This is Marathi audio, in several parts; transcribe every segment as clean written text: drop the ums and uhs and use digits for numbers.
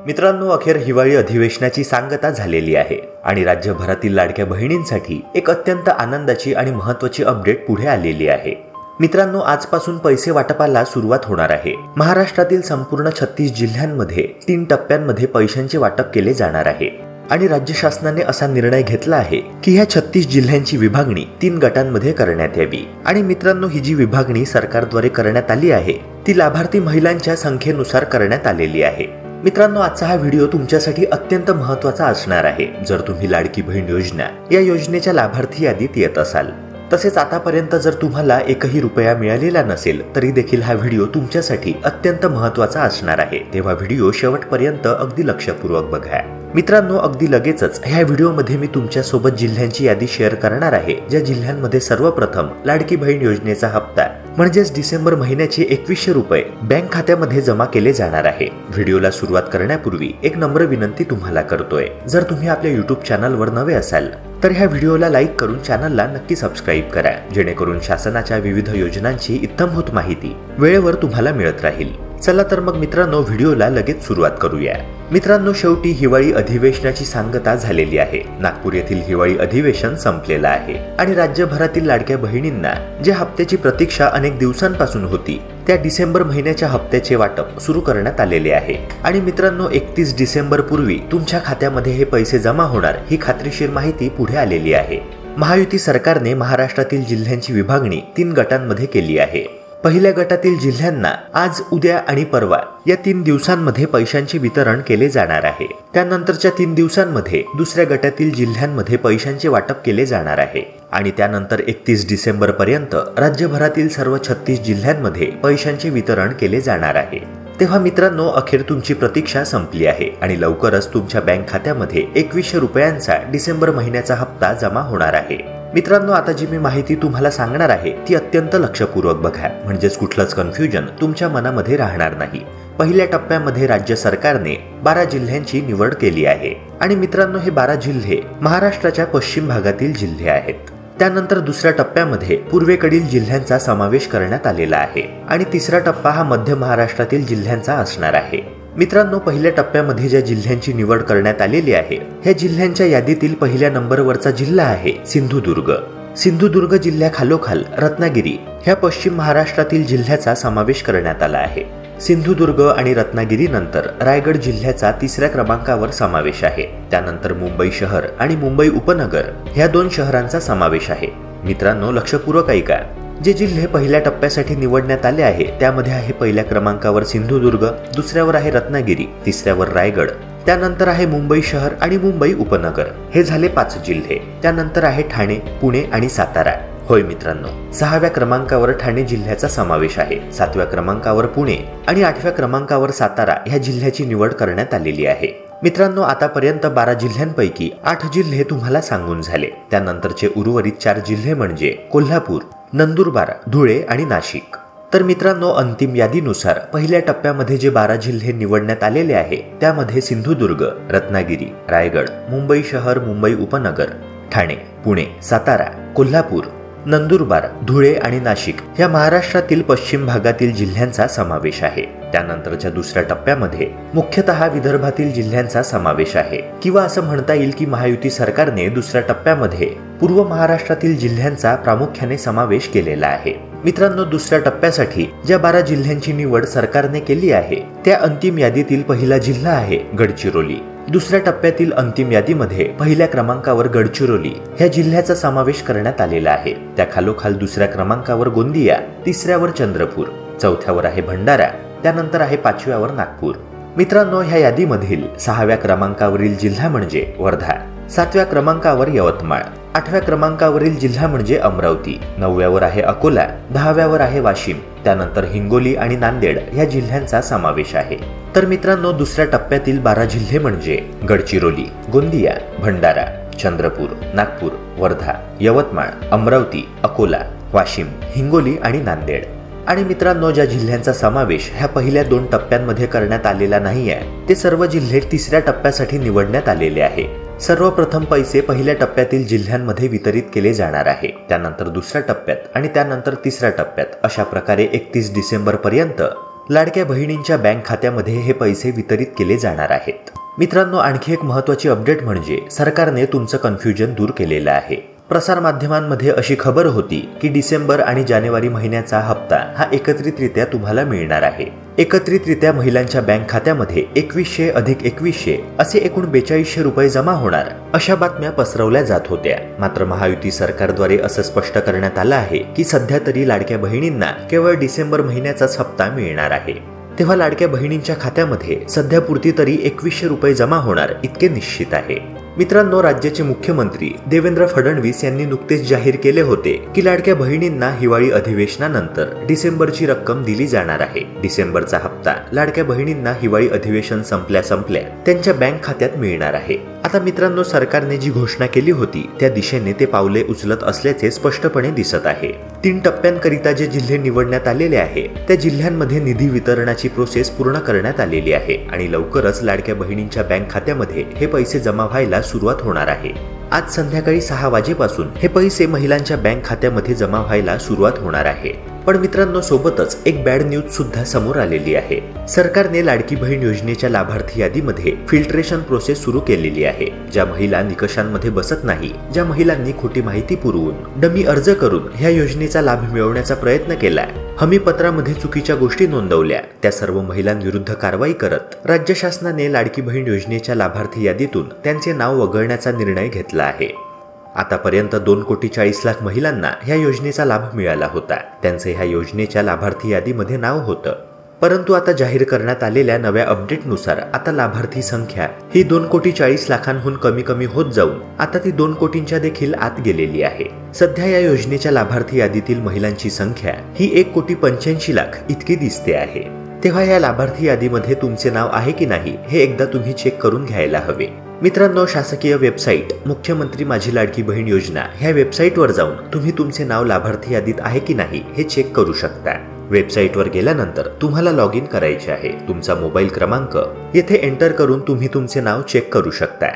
मित्रांनो, अखेर हिवाळी अधिवेशनाची सांगता झालेली आहे आणि राज्यभरातील लाडक्या बहिणींसाठी एक अत्यंत आनंदाची आणि महत्त्वाची अपडेट पुढे आलेली आहे। मित्रांनो, आजपासून पैसे वाटपाला सुरुवात होणार आहे। महाराष्ट्रातील संपूर्ण 36 जिल्ह्यांमध्ये 3 टप्प्यांमध्ये पैशांचे वाटप केले जाणार आहे आणि राज्य शासनाने असा निर्णय घेतला आहे की ह्या 36 जिल्ह्यांची विभागणी 3 गटांमध्ये करण्यात यावी। आणि मित्रांनो, ही जी विभागणी सरकारद्वारे करण्यात आली आहे ती लाभार्थी महिलांच्या संख्येनुसार करण्यात आलेली आहे। मित्रांनो, आजचा हा व्हिडिओ तुमच्यासाठी अत्यंत महत्त्वाचा असणार आहे जर तुम्ही लाडकी बहीण योजना या योजनेच्या लाभार्थी यादीत येत असाल। तसेच आतापर्यंत जर तुम्हाला एकही रुपया मिळालेला नसेल तरी देखील हा व्हिडिओ तुमच्यासाठी अत्यंत महत्त्वाचा असणार आहे, तेव्हा व्हिडिओ शेवटपर्यंत अगदी लक्षपूर्वक बघा। मित्रांनो, अगदी लगेचच ह्या व्हिडिओमध्ये मी तुमच्या सोबत जिल्ह्यांची यादी शेअर करणार आहे ज्या जिल्ह्यांमध्ये सर्वप्रथम लाडकी बहीण योजनेचा हप्ता म्हणजेच डिसेंबर महिन्याचे 2100 रुपये बँक खात्यामध्ये जमा केले जाणार आहे। व्हिडिओला सुरुवात करण्यापूर्वी एक नम्र विनंती तुम्हाला करतोय, जर तुम्ही आपल्या YouTube चॅनलवर नवे असाल तर ह्या व्हिडिओला लाईक करून चॅनलला नक्की सबस्क्राईब करा, जेणेकरून शासनाच्या विविध योजनांची इत्थंभूत माहिती वेळेवर तुम्हाला मिळत राहील। चला तर मग मित्रांनो, व्हिडिओला लगेच सुरुवात करूया। मित्रांनो, शेवटी हिवाळी अधिवेशनाची सांगता झालेली आहे। नागपूर येथील हिवाळी अधिवेशन संपलेलं आहे आणि राज्यभरातील लाडक्या बहिणींना ज्या हप्त्याची प्रतीक्षा अनेक दिवसांपासून होती त्या डिसेंबर महिन्याच्या हप्त्याचे वाटप सुरू करण्यात आलेले आहे। आणि मित्रांनो, 31 डिसेंबर पूर्वी तुमच्या खात्यामध्ये हे पैसे जमा होणार ही खात्रीशीर माहिती पुढे आलेली आहे। महायुती सरकारने महाराष्ट्रातील जिल्ह्यांची विभागणी 3 गटांमध्ये केली आहे। पहिल्या गटातील जिल्ह्यांना आज, उद्या आणि परवा या 3 दिवसांमध्ये पैशांचे वितरण केले जाणार आहे। त्यानंतरच्या 3 दिवसांमध्ये दुसऱ्या गटातील जिल्ह्यांमध्ये पैशांचे वाटप केले जाणार आहे आणि त्यानंतर 31 डिसेंबर पर्यंत राज्यभरातील सर्व 36 जिल्ह्यांमध्ये पैशांचे वितरण केले जाणार आहे। तेव्हा मित्रांनो, अखेर तुमची प्रतीक्षा संपली आहे आणि लवकरच तुमच्या बँक खात्यामध्ये 2100 रुपयांचा डिसेंबर महिन्याचा हप्ता जमा होणार आहे। मित्रांनो, आता जी मी माहिती तुम्हाला सांगणार आहे ती अत्यंत लक्षपूर्वक बघा, म्हणजेच कुठलंच कन्फ्युजन तुमच्या मनामध्ये राहणार नाही। पहिल्या टप्प्यामध्ये राज्य सरकारने 12 जिल्ह्यांची निवड केली आहे आणि मित्रांनो, हे 12 जिल्हे महाराष्ट्राच्या पश्चिम भागातील जिल्हे आहेत। त्यानंतर दुसऱ्या टप्प्यामध्ये पूर्वेकडील जिल्ह्यांचा समावेश करण्यात आलेला आहे आणि तिसरा टप्पा हा मध्य महाराष्ट्रातील जिल्ह्यांचा असणार आहे। मित्रांनो, पहिल्या टप्प्यामध्ये ज्या जिल्ह्यांची निवड करण्यात आलेली आहे ह्या जिल्ह्यांच्या यादीतील पहिल्या नंबरवरचा जिल्हा आहे सिंधुदुर्ग। सिंधुदुर्ग जिल्ह्याखालोखाल रत्नागिरी ह्या पश्चिम महाराष्ट्रातील जिल्ह्याचा समावेश करण्यात आला आहे। सिंधुदुर्ग आणि रत्नागिरी नंतर रायगड जिल्ह्याचा 3ऱ्या क्रमांकावर समावेश आहे। त्यानंतर मुंबई शहर आणि मुंबई उपनगर ह्या 2 शहरांचा समावेश आहे। मित्रांनो, लक्षपूर्वक ऐका, जे जिल्हे पहिल्या टप्प्यासाठी निवडण्यात आले आहे त्यामध्ये आहे पहिल्या क्रमांकावर सिंधुदुर्ग, दुसऱ्यावर आहे रत्नागिरी, तिसऱ्यावर रायगड, त्यानंतर आहे मुंबई शहर आणि मुंबई उपनगर, हे झाले 5 जिल्हे। त्यानंतर आहे ठाणे, पुणे आणि सातारा। होय मित्रांनो, 6व्या क्रमांकावर ठाणे जिल्ह्याचा समावेश आहे, 7व्या क्रमांकावर पुणे आणि 8व्या क्रमांकावर सातारा ह्या जिल्ह्याची निवड करण्यात आलेली आहे। मित्रांनो, आतापर्यंत 12 जिल्ह्यांपैकी 8 जिल्हे तुम्हाला सांगून झाले। त्यानंतरचे उर्वरित 4 जिल्हे म्हणजे कोल्हापूर, नंदुरबार, धुळे आणि नाशिक। तर मित्रांनो, अंतिम यादीनुसार पहिल्या टप्प्यामध्ये जे 12 जिल्हे निवडण्यात आलेले आहे त्यामध्ये सिंधुदुर्ग, रत्नागिरी, रायगड, मुंबई शहर, मुंबई उपनगर, ठाणे, पुणे, सातारा, कोल्हापूर, नंदुरबार, धुळे आणि नाशिक या महाराष्ट्रातील पश्चिम भागातील जिल्ह्यांचा समावेश आहे। त्यानंतरच्या दुसऱ्या टप्प्यामध्ये मुख्यतः विदर्भातील जिल्ह्यांचा समावेश आहे, किंवा असं म्हणता येईल की महायुती सरकारने दुसऱ्या टप्प्यामध्ये पूर्व महाराष्ट्रातील जिल्ह्यांचा प्रामुख्याने समावेश केलेला आहे। मित्रांनो, दुसऱ्या टप्प्यासाठी ज्या 12 जिल्ह्यांची निवड सरकारने केली आहे त्या अंतिम यादीतील पहिला जिल्हा आहे गडचिरोली। दुसऱ्या टप्प्यातील अंतिम यादीमध्ये पहिल्या क्रमांकावर गडचिरोली ह्या जिल्ह्याचा समावेश करण्यात आलेला आहे। त्या खालोखाल दुसऱ्या क्रमांकावर गोंदिया, तिसऱ्यावर चंद्रपूर, चौथ्यावर आहे भंडारा, त्यानंतर आहे 5व्यावर नागपूर। मित्रांनो, ह्या यादीमधील 6व्या क्रमांकावरील जिल्हा म्हणजे वर्धा, 7व्या क्रमांकावर यवतमाळ, 8व्या क्रमांकावरील जिल्हा म्हणजे अमरावती, 9व्यावर आहे अकोला, 10व्यावर आहे वाशिम, त्यानंतर हिंगोली आणि नांदेड ह्या जिल्ह्यांचा समावेश आहे। तर मित्रांनो, दुसऱ्या टप्प्यातील 12 जिल्हे म्हणजे गडचिरोली, गोंदिया, भंडारा, चंद्रपूर, नागपूर, वर्धा, यवतमाळ, अमरावती, अकोला, वाशिम, हिंगोली आणि नांदेड। आणि मित्रांनो, ज्या जिल्ह्यांचा समावेश ह्या पहिल्या 2 टप्प्यांमध्ये करण्यात आलेला नाहीये ते सर्व जिल्हे 3ऱ्या टप्प्यासाठी निवडण्यात आलेले आहे। सर्वप्रथम पैसे पहिल्या टप्प्यातील जिल्ह्यांमध्ये वितरित केले जाणार आहे, त्यानंतर दुसऱ्या टप्प्यात आणि त्यानंतर तिसऱ्या टप्प्यात अशा प्रकारे 31 डिसेंबर पर्यंत लाडक्या बहिणींच्या बँक खात्यामध्ये हे पैसे वितरित केले जाणार आहेत. मित्रांनो, आणखी एक महत्त्वाची अपडेट म्हणजे सरकारने तुमचं कन्फ्युजन दूर केलेलं आहे. प्रसारमाध्यमांमध्ये अशी खबर होती की डिसेंबर आणि जानेवारी महिन्याचा हप्ता हा एकत्रितरित्या तुम्हाला मिळणार आहे. एकत्रितरित्या महिलांच्या बँक खात्यामध्ये 2100 अधिक 2100 असे एकूण 4200 रुपये जमा होणार अशा बातम्या पसरवल्या जात होत्या. मात्र महायुती सरकारद्वारे असं स्पष्ट करण्यात आलं आहे की सध्या तरी लाडक्या बहिणींना केवळ डिसेंबर महिन्याचाच हप्ता मिळणार आहे. तेव्हा लाडक्या बहिणींच्या खात्यामध्ये सध्यापुरती तरी 2100 रुपये जमा होणार इतके निश्चित आहे. मित्रांनो, राज्याचे मुख्यमंत्री देवेंद्र फडणवीस यांनी नुकतेच जाहीर केले होते की लाडक्या बहिणींना हिवाळी अधिवेशनानंतर डिसेंबरची रक्कम दिली जाणार आहे. डिसेंबरचा हप्ता लाडक्या बहिणींना हिवाळी अधिवेशन संपल्या त्यांच्या बँक खात्यात मिळणार आहे. आता मित्रांनो, सरकारने जी घोषणा केली होती त्या दिशेने ते पावले उचलत असल्याचे स्पष्टपणे दिसत आहे. 3 टप्प्यांकरिता जे जिल्हे निवडण्यात आलेले आहे त्या जिल्ह्यांमध्ये निधी वितरणाची प्रोसेस पूर्ण करण्यात आलेली आहे आणि लवकरच लाडक्या बहिणींच्या बँक खात्यामध्ये हे पैसे जमा व्हायला सुरुवात होणार आहे. आज संध्याकाळी 6 वाजेपासून हे पैसे महिलांच्या बँक खात्यामध्ये जमा व्हायला सुरुवात होणार आहे. पण मित्रांनो, सोबतच एक बॅड न्यूज सुद्धा समोर आलेली आहे. सरकारने लाडकी बहीण योजनेच्या लाभार्थी यादीमध्ये फिल्ट्रेशन प्रोसेस सुरू केलेली आहे. ज्या महिला निकषांमध्ये बसत नाही, ज्या महिलांनी खोटी माहिती पुरवून डमी अर्ज करून ह्या योजनेचा लाभ मिळवण्याचा प्रयत्न केला, हमीपत्रामध्ये चुकीच्या गोष्टी नोंदवल्या, त्या सर्व महिलांविरुद्ध कारवाई करत राज्य शासनाने लाडकी बहीण योजनेच्या लाभार्थी यादीतून त्यांचे नाव वगळण्याचा निर्णय घेतला आहे. आतापर्यंत 2,40,00,000 महिलांना ह्या योजनेचा लाभ मिळाला होता. त्यांचे ह्या योजनेच्या लाभार्थी यादीमध्ये नाव होतं. परंतु आता जाहीर करण्यात आलेल्या नव्या अपडेटनुसार आता लाभार्थी संख्या ही 2,40,00,000हून कमी होत जाऊन आता ती 2 कोटींच्या देखील आत गेलेली आहे. सध्या या योजनेच्या लाभार्थी यादीतील महिलांची संख्या ही 1,85,00,000 इतकी दिसते आहे. तेव्हा या लाभार्थी यादीमध्ये तुमचे नाव आहे की नाही हे एकदा तुम्ही चेक करून घ्यायला हवे. मित्रांनो, शासकीय वेबसाईट मुख्यमंत्री माझी लाडकी बहीण योजना ह्या वेबसाईटवर जाऊन तुम्ही तुमचे नाव लाभार्थी यादीत आहे की नाही हे चेक करू शकता. वेबसाईटवर गेल्यानंतर तुम्हाला लॉग इन करायचे आहे. तुमचा मोबाईल क्रमांक येथे एंटर करून तुम्ही तुमचे नाव चेक करू शकता.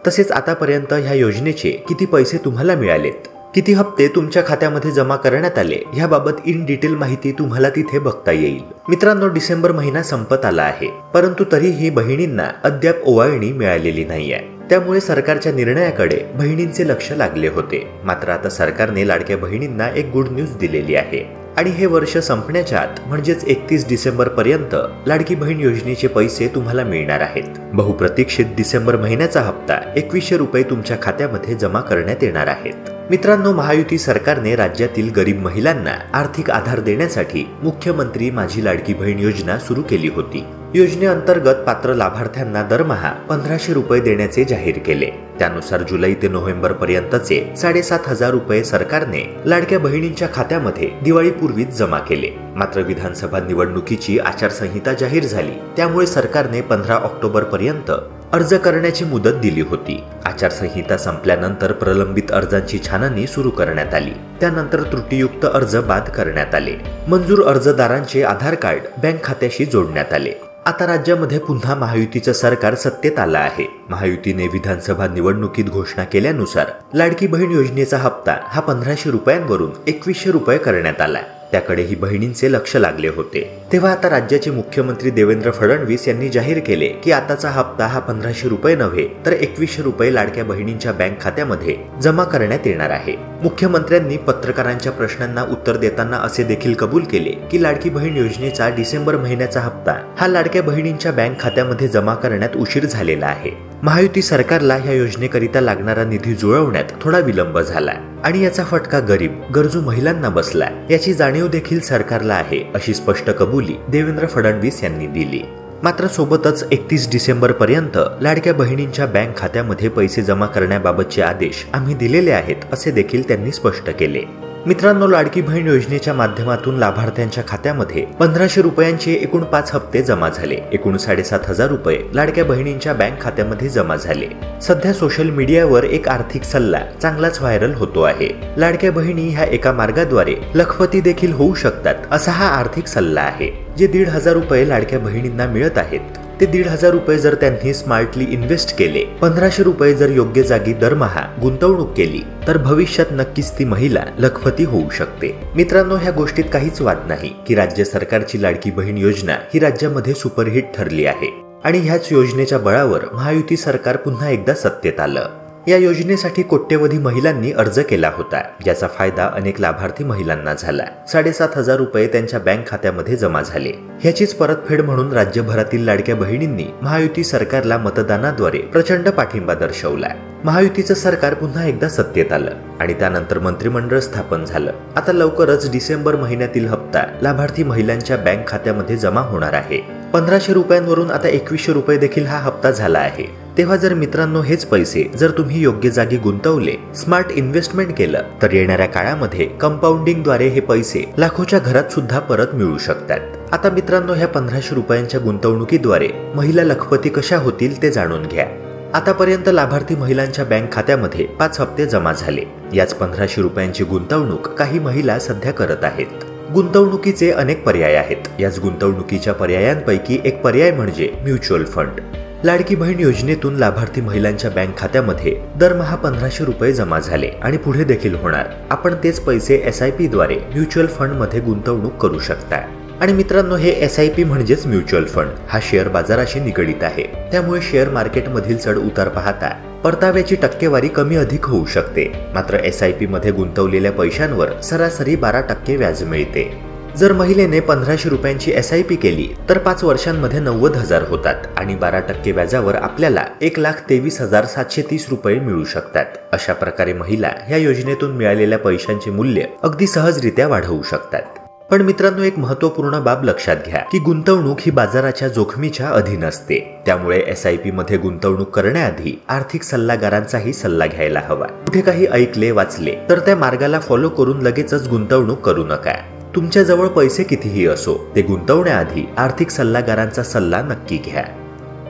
तसेच आतापर्यंत ह्या योजनेचे किती पैसे तुम्हाला मिळालेत, किती हप्ते तुमच्या खात्यामध्ये जमा करण्यात आले याबाबत इन डिटेल माहिती तुम्हाला तिथे बघता येईल. मित्रांनो, डिसेंबर महिना संपत आला आहे, परंतु तरीही बहिणींना अद्याप ओवाळणी मिळालेली नाहीये. त्यामुळे सरकारच्या निर्णयाकडे बहिणींचे लक्ष लागले होते. मात्र आता सरकारने लाडक्या बहिणींना एक गुड न्यूज दिलेली आहे आणि हे वर्ष संपण्याच्या आत म्हणजेच 31 डिसेंबर पर्यंत लाडकी बहीण योजनेचे पैसे तुम्हाला मिळणार आहेत. बहुप्रतीक्षित डिसेंबर महिन्याचा हप्ता 2100 रुपये तुमच्या खात्यामध्ये जमा करण्यात येणार आहेत. मित्रांनो, महायुती सरकारने राज्यातील गरीब महिलांना आर्थिक आधार देण्यासाठी मुख्यमंत्री माझी लाडकी बहीण योजना सुरू केली होती. योजनेअंतर्गत पात्र लाभार्थ्यांना दरमहा 1500 रुपये देण्याचे जाहीर केले. त्यानुसार जुलै ते नोव्हेंबर पर्यंतचे 7,500 रुपये सरकारने लाडक्या बहिणींच्या खात्यामध्ये दिवाळीपूर्वीच जमा केले. मात्र विधानसभा निवडणुकीची आचारसंहिता जाहीर झाली, त्यामुळे सरकारने 15 ऑक्टोबर पर्यंत अर्ज करण्याची मुदत दिली होती. आचारसंहिता संपल्यानंतर प्रलंबित अर्जांची छाननी सुरू करण्यात आली. त्यानंतर त्रुटीयुक्त अर्ज बाद करण्यात आले. मंजूर अर्जदारांचे आधार कार्ड बँक खात्याशी जोडण्यात आले. आता राज्यामध्ये पुन्हा महायुतीचं सरकार सत्तेत आलं आहे. महायुतीने विधानसभा निवडणुकीत घोषणा केल्यानुसार लाडकी बहीण योजनेचा हप्ता हा 1500 रुपयांवरून 2100 रुपये करण्यात आला. त्याकडेही बहिणींचे लक्ष लागले होते. तेव्हा आता राज्याचे मुख्यमंत्री देवेंद्र फडणवीस यांनी जाहीर केले की आताचा हप्ता हा 1500 रुपये नव्हे तर 2100 रुपये लाडक्या बहिणींच्या बँक खात्यामध्ये जमा करण्यात येणार आहे. मुख्यमंत्र्यांनी पत्रकारांच्या प्रश्नांना उत्तर देताना असे देखील कबूल केले की लाडकी बहीण योजनेचा डिसेंबर महिन्याचा हप्ता हा लाडक्या बहिणींच्या बँक खात्यामध्ये जमा करण्यात उशीर झालेला आहे. महायुती सरकारला ह्या योजनेकरिता लागणारा निधी जुळवण्यात थोडा विलंब झाला आणि याचा फटका गरीब गरजू महिलांना बसला, याची जाणीव देखील सरकारला आहे, अशी स्पष्ट कबुली देवेंद्र फडणवीस यांनी दिली. मात्र सोबतच 31 डिसेंबर पर्यंत लाडक्या बहिणींच्या बँक खात्यामध्ये पैसे जमा करण्याबाबतचे आदेश आम्ही दिलेले आहेत, असे देखील त्यांनी स्पष्ट केले. मित्रांनो, लाडकी बहीण योजनेच्या माध्यमातून लाभार्थ्यांच्या खात्यामध्ये 1500 रुपयांचे एकूण 5 हप्ते जमा झाले. एकूण 7,500 रुपये लाडक्या बहिणींच्या बँक खात्यामध्ये जमा झाले. सध्या सोशल मीडियावर एक आर्थिक सल्ला चांगलाच व्हायरल होतो आहे. लाडक्या बहिणी ह्या एका मार्गाद्वारे लखपती देखील होऊ शकतात, असा हा आर्थिक सल्ला आहे. जे 1,500 रुपये लाडक्या बहिणींना मिळत आहेत ते 1,500 रुपये जर त्यांनी स्मार्टली इन्व्हेस्ट केले, 1,500 रुपये जर योग्य जागी दरमहा गुंतवणूक केली, तर भविष्यात नक्कीच ती महिला लखपती होऊ शकते. मित्रांनो, ह्या गोष्टीत काहीच वाद नाही की राज्य सरकारची लाडकी बहीण योजना ही राज्यामध्ये सुपरहिट ठरली आहे आणि ह्याच योजनेच्या बळावर महायुती सरकार पुन्हा एकदा सत्तेत आलं. या योजनेसाठी कोट्यवधी महिलांनी अर्ज केला होता, ज्याचा फायदा अनेक लाभार्थी महिलांना झाला. 7,500 रुपये त्यांच्या बँक खात्यामध्ये जमा झाले. ह्याचीच परतफेड म्हणून राज्यभरातील लाडक्या बहिणींनी महायुती सरकारला मतदानाद्वारे प्रचंड पाठिंबा दर्शवला. महायुतीचं सरकार पुन्हा एकदा सत्तेत आलं आणि त्यानंतर मंत्रिमंडळ स्थापन झालं. आता लवकरच डिसेंबर महिन्यातील हप्ता लाभार्थी महिलांच्या बँक खात्यामध्ये जमा होणार आहे. 1,500 रुपयांवरून आता 2,100 रुपये देखील हा हप्ता झाला आहे. तेव्हा जर मित्रांनो हेच पैसे जर तुम्ही योग्य जागी गुंतवले, स्मार्ट इन्व्हेस्टमेंट केलं, तर येणाऱ्या काळामध्ये कंपाऊंडिंगद्वारे हे पैसे लाखोच्या घरात सुद्धा परत मिळू शकतात. आता मित्रांनो, ह्या 1,500 रुपयांच्या गुंतवणुकीद्वारे महिला लखपती कशा होतील ते जाणून घ्या. आतापर्यंत लाभार्थी महिलांच्या बँक खात्यामध्ये 5 हप्ते जमा झाले. याच 1,500 रुपयांची गुंतवणूक काही महिला सध्या करत आहेत. गुंतवणुकीचे अनेक पर्याय आहेत. याच गुंतवणुकीच्या पर्यायांपैकी एक पर्याय म्हणजे म्युच्युअल फंड. लाडकी बहीण योजनेतून लाभार्थी महिलांच्या बँक खात्यामध्ये दरमहा 1,500 रुपये जमा झाले आणि पुढे देखील होणार. आपण तेच पैसे SIP द्वारे म्युच्युअल फंड मध्ये गुंतवणूक करू शकता. आणि मित्रांनो, हे SIP म्हणजेच म्युच्युअल फंड हा शेअर बाजाराशी निगडित आहे. त्यामुळे शेअर मार्केटमधील चढ उतार पाहता परताव्याची टक्केवारी कमी अधिक होऊ शकते. मात्र SIP मध्ये गुंतवलेल्या पैशांवर सरासरी 12% व्याज मिळते. जर महिलेने 1,500 रुपयांची SIP केली तर 5 वर्षांमध्ये 90,000 होतात आणि 12% व्याजावर आपल्याला 1,23,730 रुपये मिळू शकतात. अशा प्रकारे महिला ह्या योजनेतून मिळालेल्या पैशांचे मूल्य अगदी सहजरित्या वाढवू शकतात. पण मित्रांनो, एक महत्त्वपूर्ण बाब लक्षात घ्या की गुंतवणूक ही बाजाराच्या जोखमीच्या अधीन असते. त्यामुळे SIP मध्ये गुंतवणूक करण्याआधी आर्थिक सल्लागारांचाही सल्ला घ्यायला हवा. कुठे काही ऐकले वाचले तर त्या मार्गाला फॉलो करून लगेचच गुंतवणूक करू नका. तुमच्या जवळ पैसे कितीही असो, ते गुंतवण्याआधी आर्थिक सल्लागारांचा सल्ला नक्की घ्या.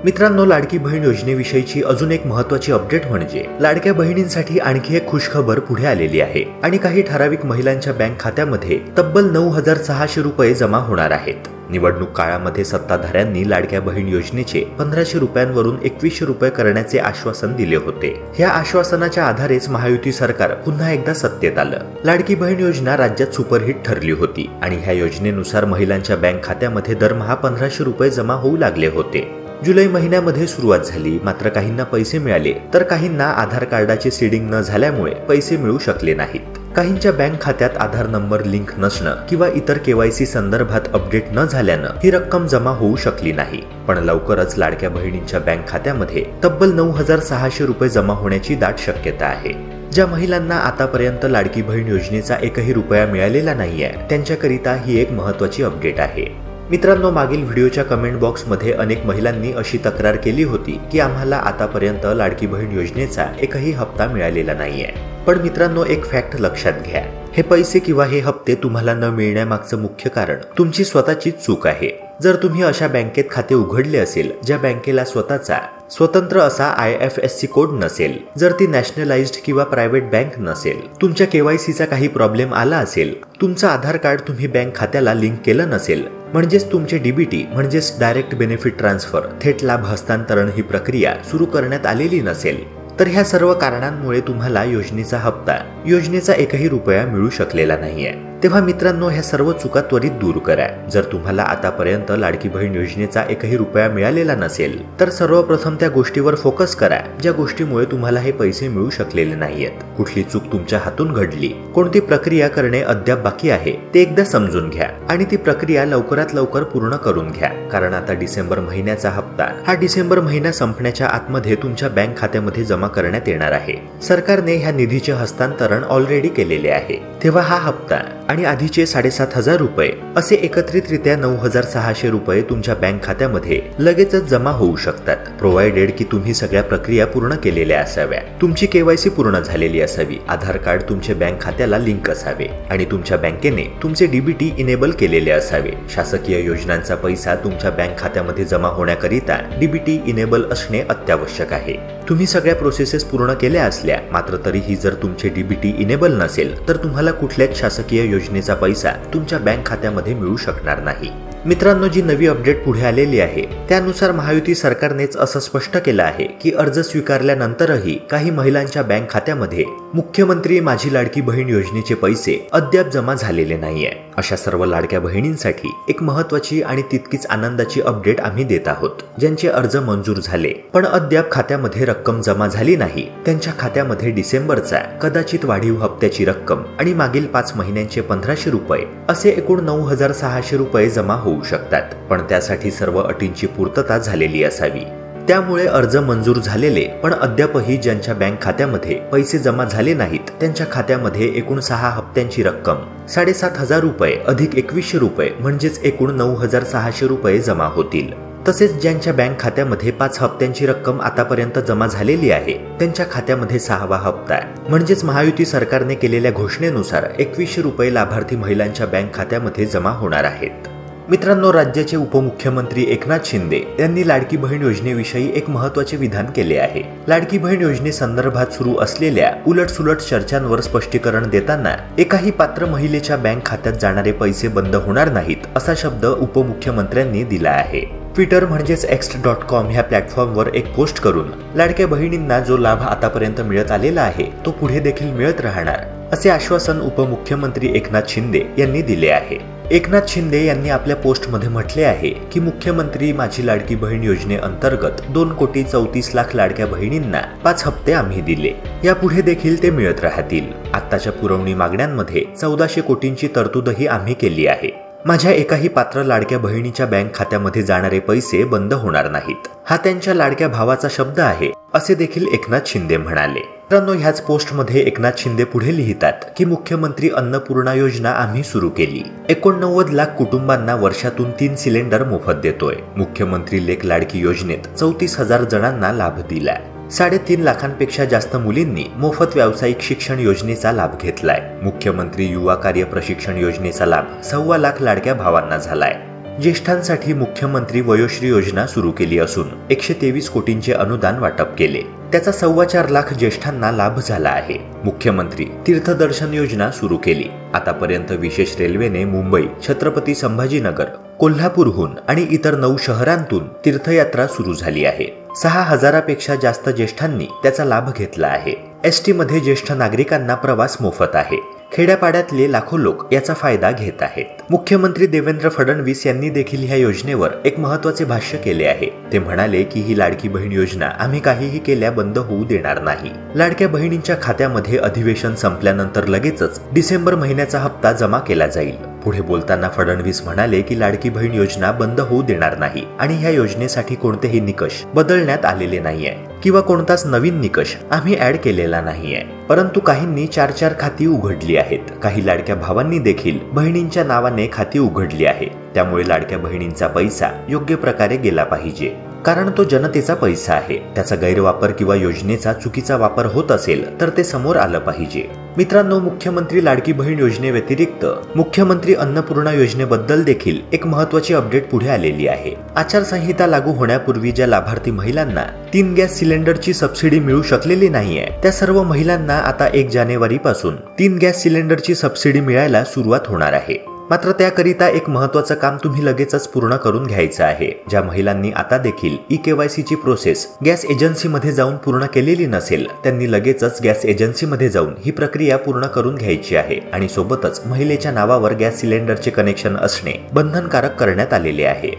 मित्रांनो, लाडकी बहीण योजनेविषयीची अजून एक महत्त्वाची अपडेट म्हणजे लाडक्या बहिणींसाठी आणखी एक खुशखबर पुढे आलेली आहे आणि काही ठराविक महिलांच्या बँक खात्यामध्ये तब्बल 9,600 रुपये जमा होणार आहेत. निवडणूक काळामध्ये सत्ताधाऱ्यांनी लाडक्या बहीण योजनेचे 1,500 रुपयांवरून 2,100 रुपये करण्याचे आश्वासन दिले होते. ह्या आश्वासनाच्या आधारेच महायुती सरकार पुन्हा एकदा सत्तेत आलं. लाडकी बहीण योजना राज्यात सुपरहिट ठरली होती आणि ह्या योजनेनुसार महिलांच्या बँक खात्यामध्ये दरमहा 1,500 रुपये जमा होऊ लागले होते. जुलै महिन्यामध्ये सुरुवात झाली. मात्र काहींना पैसे मिळाले तर काहींना आधार कार्डाचे सीडिंग न झाल्यामुळे पैसे मिळू शकले नाहीत. काहींच्या बँक खात्यात आधार नंबर लिंक नसणं किंवा इतर KYC संदर्भात अपडेट न झाल्यानं ही रक्कम जमा होऊ शकली नाही. पण लवकरच लाडक्या बहिणींच्या बँक खात्यामध्ये तब्बल 9,600 रुपये जमा होण्याची दाट शक्यता आहे. ज्या महिलांना आतापर्यंत लाडकी बहीण योजनेचा 1ही रुपया मिळालेला नाहीये, त्यांच्याकरिता ही एक महत्त्वाची अपडेट आहे. मित्रांनो, मागील व्हिडिओच्या कमेंट बॉक्समध्ये अनेक महिलांनी अशी तक्रार केली होती की आम्हाला आतापर्यंत लाडकी बहीण योजनेचा 1ही हप्ता मिळालेला नाहीये. पण मित्रांनो, एक फॅक्ट लक्षात घ्या. हे पैसे किंवा हे हप्ते तुम्हाला न मिळण्यामागचं मुख्य कारण तुमची स्वतःचीच चूक आहे. जर तुम्ही अशा बँकेत खाते उघडले असेल ज्या बँकेला स्वतःचा स्वतंत्र असा IFSC कोड नसेल, जर ती नॅशनलाइज्ड किंवा प्रायव्हेट बँक नसेल, तुमच्या KYCचा काही प्रॉब्लेम आला असेल, तुमचं आधार कार्ड तुम्ही बँक खात्याला लिंक केलं नसेल, म्हणजेच तुमचे DBT म्हणजेच डायरेक्ट बेनिफिट ट्रान्सफर थेट लाभ हस्तांतरण ही प्रक्रिया सुरू करण्यात आलेली नसेल, तर ह्या सर्व कारणांमुळे तुम्हाला योजनेचा हप्ता, योजनेचा 1ही रुपया मिळू शकलेला नाहीये. तेव्हा मित्रांनो, ह्या सर्व चुका त्वरित दूर करा. जर तुम्हाला आतापर्यंत लाडकी बहीण योजनेचा 1ही रुपया मिळालेला नसेल तर सर्वप्रथम त्या गोष्टीवर फोकस करा ज्या गोष्टीमुळे तुम्हाला हे पैसे मिळू शकलेले नाहीयेत. कुठली चूक तुमच्या हातून घडली, कोणती प्रक्रिया करणे अद्याप बाकी आहे ते एकदा समजून घ्या आणि ती प्रक्रिया लवकरात लवकर पूर्ण करून घ्या. कारण आता डिसेंबर महिन्याचा हप्ता हा डिसेंबर महिना संपण्याच्या आतमध्ये तुमच्या बँक खात्यामध्ये जमा करण्यात येणार आहे. सरकारने ह्या निधीचे हस्तांतरण ऑलरेडी केलेले आहे. तेव्हा हा हप्ता आणि आधीचे 7,500 रुपये असे एकत्रितरित्या 9,600 रुपये तुमच्या बँक खात्यामध्ये लगेचच जमा होऊ शकतात, प्रोव्हाइडेड की तुम्ही सगळ्या प्रक्रिया पूर्ण केलेल्या असाव्या, तुमची KYC पूर्ण झालेली असावी, आधार कार्ड तुमचे बँक खात्याला लिंक असावे आणि तुमच्या बँकेने तुमचे DBT इनेबल केलेले असावे. शासकीय योजनांचा पैसा तुमच्या बँक खात्यामध्ये जमा होण्याकरिता DBT इनेबल असणे अत्यावश्यक आहे. तुम्ही सगळ्या प्रोसेसेस पूर्ण केल्या असल्या मात्र तरीही जर तुमचे DBT इनेबल नसेल तर तुम्हाला कुठल्याच शासकीय योजनेचा पैसा तुमच्या बँक खात्यामध्ये मिळू शकणार नाही. मित्रांनो, जी नवी अपडेट पुढे आलेली आहे त्यानुसार महायुती सरकारनेच असं स्पष्ट केलं आहे की अर्ज स्वीकारल्यानंतरही काही महिलांच्या बँक खात्यामध्ये मुख्यमंत्री माझी लाडकी बहीण योजनेचे पैसे अद्याप जमा झालेले नाहीये। अशा सर्व लाडक्या बहिणींसाठी एक महत्त्वाची आणि तितकीच आनंदाची अपडेट आम्ही देत आहोत। ज्यांचे अर्ज मंजूर झाले पण अद्याप खात्यामध्ये रक्कम जमा झाली नाही, त्यांच्या खात्यामध्ये डिसेंबरचा कदाचित वाढीव हप्त्याची रक्कम आणि मागील 5 महिन्यांचे 1500 रुपये असे एकूण 9600 रुपये जमा होऊ शकतात, पण त्यासाठी सर्व अटींची पूर्तता झालेली असावी। त्यामुळे अर्ज मंजूर झालेले पण अद्यापही ज्यांच्या बँक खात्यामध्ये पैसे जमा झाले नाहीत, त्यांच्या खात्यामध्ये एकूण 6 हप्त्यांची रक्कम 7500 रुपये अधिक 2100 रुपये म्हणजेच एकूण 9600 रुपये जमा होतील। तसेच ज्यांच्या बँक खात्यामध्ये 5 हप्त्यांची रक्कम आतापर्यंत जमा झालेली आहे, त्यांच्या खात्यामध्ये 6वा हप्ता म्हणजेच महायुती सरकारने केलेल्या घोषणेनुसार 2100 रुपये लाभार्थी महिलांच्या बँक खात्यामध्ये जमा होणार आहेत। मित्रांनो, राज्याचे उपमुख्यमंत्री एकनाथ शिंदे यांनी लाडकी बहीण योजनेविषयी एक महत्त्वाचे विधान केले आहे। लाडकी बहीण योजनेसंदर्भात सुरू असलेल्या उलटसुलट चर्चांवर स्पष्टीकरण देताना एकाही पात्र महिलेच्या बँक खात्यात जाणारे पैसे बंद होणार नाहीत असा शब्द उपमुख्यमंत्र्यांनी दिला आहे। ट्विटर म्हणजेच x.com ह्या प्लॅटफॉर्मवर एक पोस्ट करून लाडक्या बहिणींना जो लाभ आतापर्यंत मिळत आलेला आहे तो पुढे देखील मिळत राहणार असे आश्वासन उपमुख्यमंत्री एकनाथ शिंदे यांनी दिले आहे। एकनाथ शिंदे यांनी आपल्या पोस्टमध्ये म्हटले आहे की मुख्यमंत्री माझी लाडकी बहीण योजनेअंतर्गत 2,34,00,000 लाडक्या बहिणींना 5 हप्ते आम्ही दिले, यापुढे देखील ते मिळत राहतील। आत्ताच्या पुरवणी मागण्यांमध्ये 1400 कोटींची तरतूदही आम्ही केली आहे। माझ्या एकाही पात्र लाडक्या बहिणीच्या बँक खात्यामध्ये जाणारे पैसे बंद होणार नाहीत, हा त्यांच्या लाडक्या भावाचा शब्द आहे असे देखील एकनाथ शिंदे म्हणाले। मित्रांनो, ह्याच पोस्टमध्ये एकनाथ शिंदे पुढे लिहितात की मुख्यमंत्री अन्नपूर्णा योजना आम्ही सुरू केली, 89 लाख कुटुंबांना वर्षातून 3 सिलेंडर मोफत देतोय। मुख्यमंत्री लेक लाडकी योजनेत 34,000 जणांना लाभ दिलाय। 3.5 लाखांपेक्षा जास्त मुलींनी मोफत व्यावसायिक शिक्षण योजनेचा लाभ घेतलाय। मुख्यमंत्री युवा कार्य प्रशिक्षण योजनेचा लाभ 1.25 लाख लाडक्या भावांना झालाय। ज्येष्ठांसाठी मुख्यमंत्री वयोश्री योजना सुरू केली असून 123 कोटींचे अनुदान वाटप केले, त्याचा 4.25 लाख ज्येष्ठांना लाभ झाला आहे। मुख्यमंत्री तीर्थदर्शन योजना सुरू केली। आतापर्यंत विशेष रेल्वेने मुंबई, छत्रपती संभाजीनगर, कोल्हापूरहून आणि इतर 9 शहरांतून तीर्थयात्रा सुरू झाली आहे। 6000 पेक्षा जास्त ज्येष्ठांनी त्याचा लाभ घेतला आहे। एसटी मध्ये ज्येष्ठ नागरिकांना प्रवास मोफत आहे। खेड्यापाड्यातले लाखो लोक याचा फायदा घेत आहेत। मुख्यमंत्री देवेंद्र फडणवीस यांनी देखील ह्या योजनेवर एक महत्त्वाचे भाष्य केले आहे। ते म्हणाले की ही लाडकी बहीण योजना आम्ही काहीही केल्या बंद होऊ देणार नाही। लाडक्या बहिणींच्या खात्यामध्ये अधिवेशन संपल्यानंतर लगेचच डिसेंबर महिन्याचा हप्ता जमा केला जाईल। पुढे बोलताना फडणवीस म्हणाले की लाडकी बहीण योजना बंद होऊ देणार नाही आणि ह्या योजनेसाठी कोणतेही निकष बदलण्यात आलेले नाहीये किंवा कोणताच नवीन निकष आम्ही ऍड केलेला नाहीये, परंतु काहींनी 4 खाती उघडली आहेत। काही लाडक्या भावांनी देखील बहिणींच्या नावाने खाती उघडली आहे। त्यामुळे लाडक्या बहिणींचा पैसा योग्य प्रकारे गेला पाहिजे, कारण तो जनतेचा पैसा आहे। त्याचा गैरवापर किंवा योजनेचा चुकीचा वापर होत असेल तर ते समोर आलं पाहिजे। मित्रांनो, मुख्यमंत्री लाडकी बहीण योजनेव्यतिरिक्त मुख्यमंत्री अन्नपूर्णा योजनेबद्दल देखील एक महत्त्वाची अपडेट पुढे आलेली आहे। आचारसंहिता लागू होण्यापूर्वी ज्या लाभार्थी महिलांना 3 गॅस सिलेंडरची सबसिडी मिळू शकलेली नाहीये, त्या सर्व महिलांना आता 1 जानेवारी पासून 3 गॅस सिलेंडरची सबसिडी मिळायला सुरुवात होणार आहे। मात्र त्याकरिता एक महत्त्वाचं काम तुम्ही लगेचच पूर्ण करून घ्यायचं आहे। ज्या महिलांनी आता देखील ई-केवायसीची प्रोसेस गॅस एजन्सीमध्ये जाऊन पूर्ण केलेली नसेल, त्यांनी लगेचच गॅस एजन्सीमध्ये जाऊन ही प्रक्रिया पूर्ण करून घ्यायची आहे आणि सोबतच महिलेच्या नावावर गॅस सिलेंडरचे कनेक्शन असणे बंधनकारक करण्यात आलेले आहे।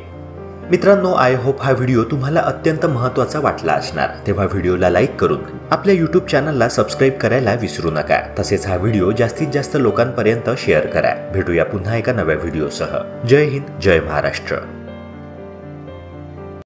मित्रांनो, आय होप हा व्हिडिओ तुम्हाला अत्यंत महत्त्वाचा वाटला असणार, तेव्हा व्हिडिओला लाईक करून आपल्या YouTube चॅनलला सबस्क्राईब करायला विसरू नका। तसेच हा व्हिडिओ जास्तीत जास्त लोकांपर्यंत शेअर करा। भेटूया पुन्हा एका नव्या व्हिडिओसह। जय हिंद, जय महाराष्ट्र।